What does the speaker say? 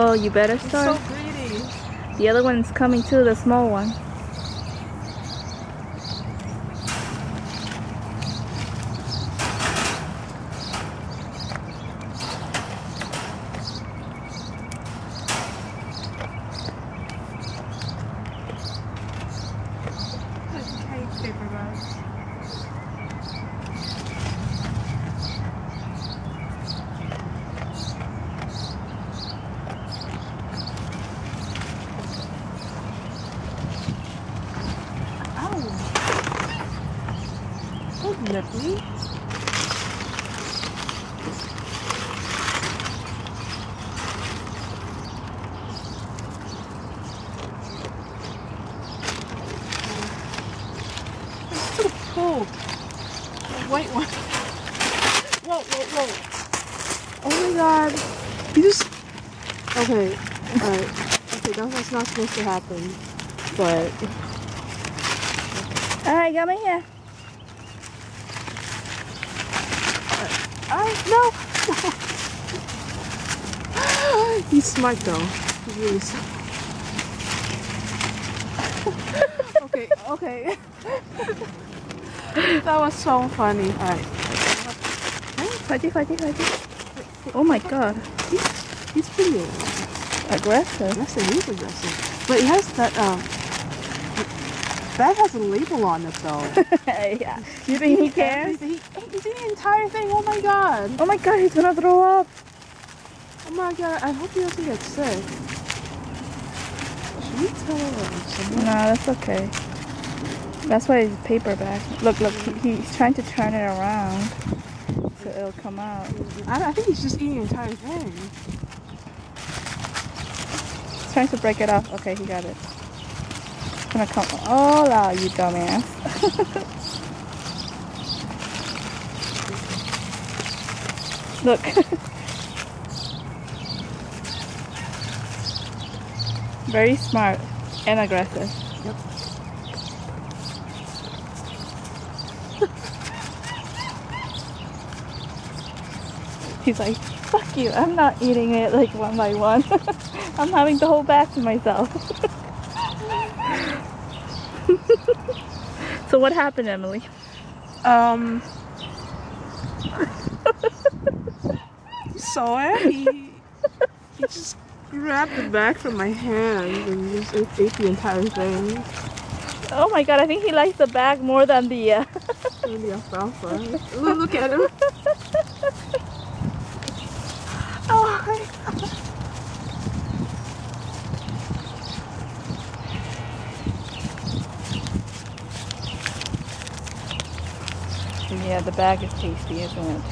Oh, you better It's start. so pretty. The other one's coming too, the small one. Cake paper bags. So nippy. It's too cold. The white one. Whoa, whoa, whoa. Oh my god. You just... Okay. Alright. Okay, that was not supposed to happen. But... Alright, come in here. No! He's smart though. He's really smart. Okay, okay. That was so funny. Alright. Oh my god. He's pretty Aggressive. he's aggressive. But he has that, that has a label on it though. Yeah. You think he cares? He's eating the entire thing. Oh my god. Oh my god, he's gonna throw up. Oh my god. I hope he doesn't get sick. Should we tell someone? No, that's okay. That's why it's paper bag. Look, he's trying to turn it around so it'll come out. I think he's just eating the entire thing. He's trying to break it off. Okay, he got it. It's gonna come. Oh, la, you dumbass. Look. Very smart and aggressive. Yep. He's like, fuck you, I'm not eating it like one by one. I'm having the whole bag to myself. So what happened, Emily? You saw it? He just grabbed the bag from my hand and just ate the entire thing. Oh my god, I think he likes the bag more than the... The alfalfa. Look at him. Oh my god. Yeah, the bag is tasty, isn't it?